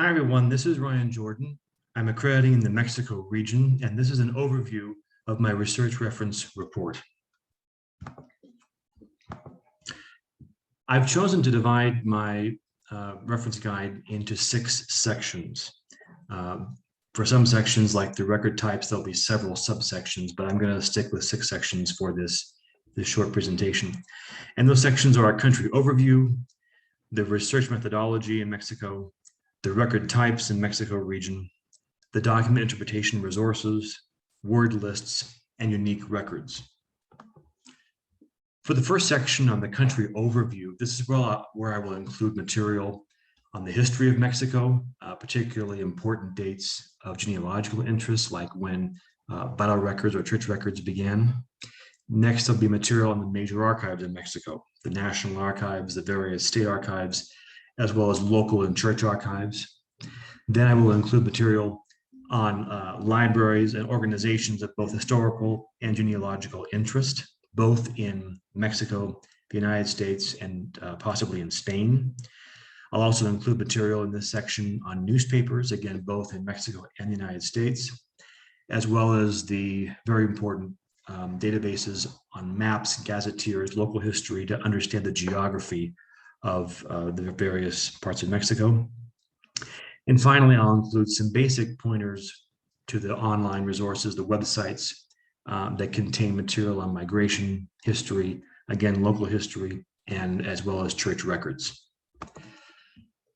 Hi, everyone. This is Ryan Jordan. I'm accrediting in the Mexico region, and this is an overview of my research reference report. I've chosen to divide my reference guide into 6 sections. For some sections, like the record types, there'll be several subsections, but I'm going to stick with 6 sections for this short presentation. And those sections are our country overview, the research methodology in Mexico, the record types in Mexico region, the document interpretation resources, word lists, and unique records. For the first section on the country overview, this is where I will include material on the history of Mexico, particularly important dates of genealogical interest, like when vital records or church records began. Next, there'll be material on the major archives in Mexico, the national archives, the various state archives, as well as local and church archives. Then I will include material on libraries and organizations of both historical and genealogical interest, both in Mexico, the United States, and possibly in Spain. I'll also include material in this section on newspapers, again, both in Mexico and the United States, as well as the very important databases on maps, gazetteers, local history to understand the geography of the various parts of Mexico. And finally, I'll include some basic pointers to the online resources, the websites that contain material on migration history, again, local history, and as well as church records.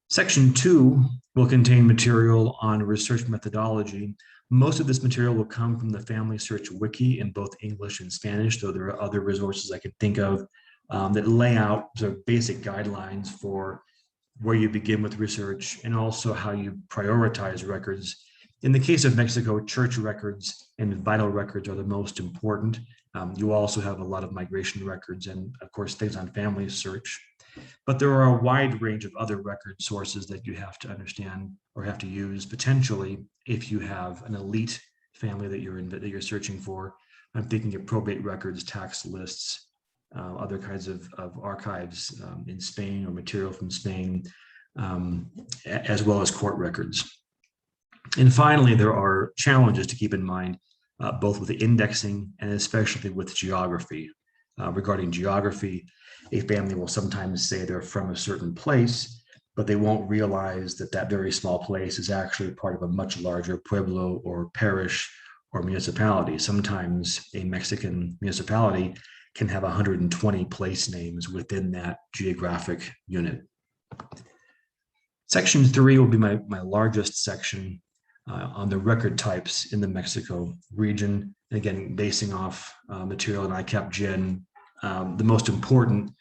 Section 2 will contain material on research methodology. Most of this material will come from the Family Search Wiki in both English and Spanish, though there are other resources I can think of that lay out sort of basic guidelines for where you begin with research and also how you prioritize records. In the case of Mexico, church records and vital records are the most important. You also have a lot of migration records and, of course, things on family search. But there are a wide range of other record sources that you have to understand or have to use potentially if you have an elite family that you're searching for. I'm thinking of probate records, tax lists, other kinds of archives in Spain or material from Spain, as well as court records. And finally, there are challenges to keep in mind, both with the indexing and especially with geography. Regarding geography, a family will sometimes say they're from a certain place, but they won't realize that that very small place is actually part of a much larger pueblo or parish or municipality. Sometimes a Mexican municipality can have 120 place names within that geographic unit. Section 3 will be my largest section on the record types in the Mexico region. And again, basing off material in ICAP-GEN, the most important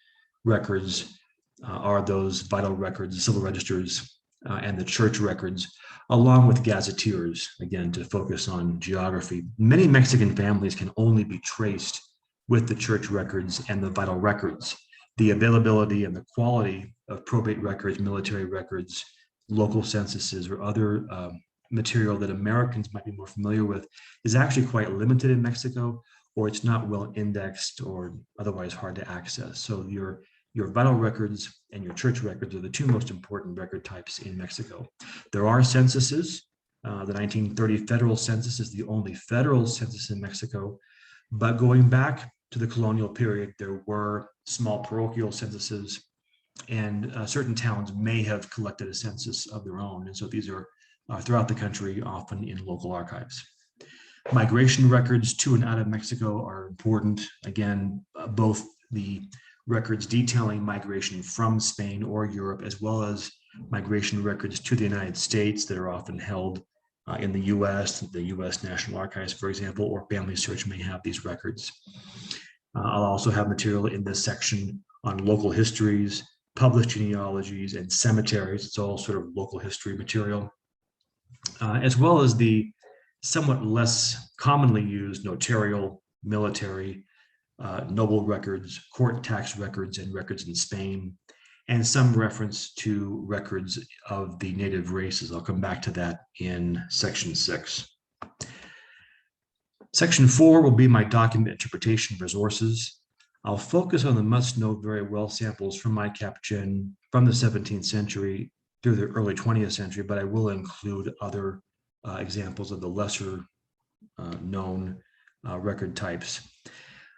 records are those vital records, the civil registers, and the church records, along with gazetteers, again, to focus on geography. Many Mexican families can only be traced with the church records and the vital records. The availability and the quality of probate records, military records, local censuses, or other material that Americans might be more familiar with is actually quite limited in Mexico, or it's not well indexed or otherwise hard to access. So your vital records and your church records are the 2 most important record types in Mexico. There are censuses. The 1930 federal census is the only federal census in Mexico, but going back to the colonial period, there were small parochial censuses, and certain towns may have collected a census of their own. And so these are throughout the country, often in local archives. Migration records to and out of Mexico are important. Again, both the records detailing migration from Spain or Europe, as well as migration records to the United States that are often held in the US National Archives, for example, or Family Search may have these records. I'll also have material in this section on local histories, published genealogies, and cemeteries. It's all sort of local history material, as well as the somewhat less commonly used notarial, military, noble records, court tax records, and records in Spain, and some reference to records of the native races. I'll come back to that in section 6. Section 4 will be my document interpretation resources. I'll focus on the must-know very well samples from ICAP-GEN from the 17th century through the early 20th century, but I will include other examples of the lesser known record types.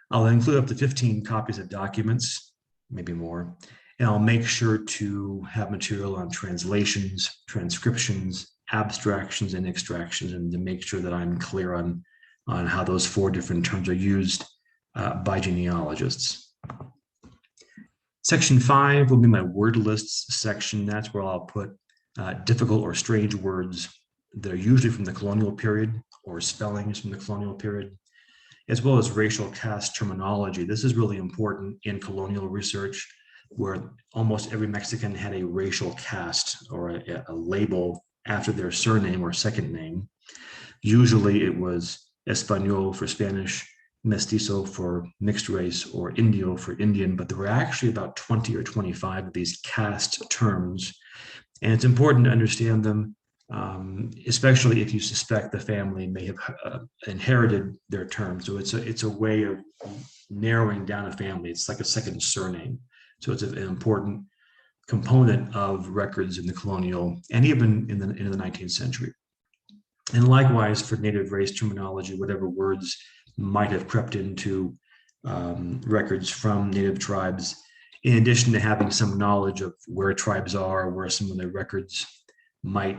I'll include up to 15 copies of documents, maybe more, and I'll make sure to have material on translations, transcriptions, abstractions, and extractions, and to make sure that I'm clear on how those 4 different terms are used by genealogists. Section 5 will be my word lists section. That's where I'll put difficult or strange words that are usually from the colonial period or spellings from the colonial period, as well as racial caste terminology. This is really important in colonial research, where almost every Mexican had a racial caste or a label after their surname or second name. Usually it was Español for Spanish, Mestizo for mixed race, or Indio for Indian, but there were actually about 20 or 25 of these caste terms. And it's important to understand them, especially if you suspect the family may have inherited their term. So it's a way of narrowing down a family. It's like a second surname. So it's an important component of records in the colonial and even in the 19th century. And likewise for native race terminology, whatever words might have crept into records from native tribes, in addition to having some knowledge of where tribes are, where some of their records might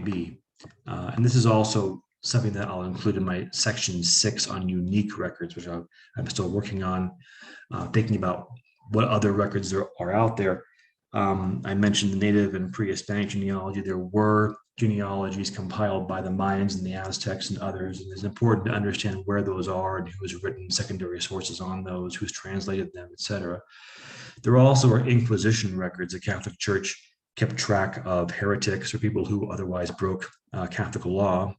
be. And this is also something that I'll include in my section 6 on unique records, which I'm still working on, thinking about what other records there are out there. I mentioned the native and pre-Hispanic genealogy. There were genealogies compiled by the Mayans and the Aztecs and others, and it's important to understand where those are and who's written secondary sources on those, who's translated them, etc. There also are Inquisition records. The Catholic Church kept track of heretics or people who otherwise broke Catholic law,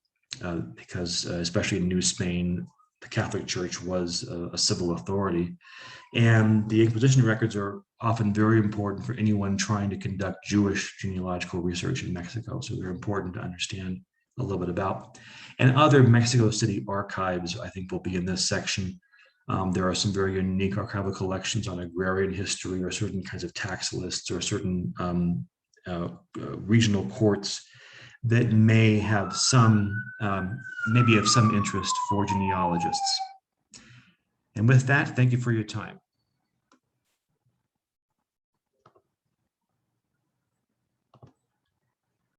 because especially in New Spain, the Catholic Church was a civil authority. And the Inquisition records are often very important for anyone trying to conduct Jewish genealogical research in Mexico. So they're important to understand a little bit about. And other Mexico City archives, I think, will be in this section. There are some very unique archival collections on agrarian history or certain kinds of tax lists or certain regional courts that may have some, maybe of some interest for genealogists. And with that, thank you for your time.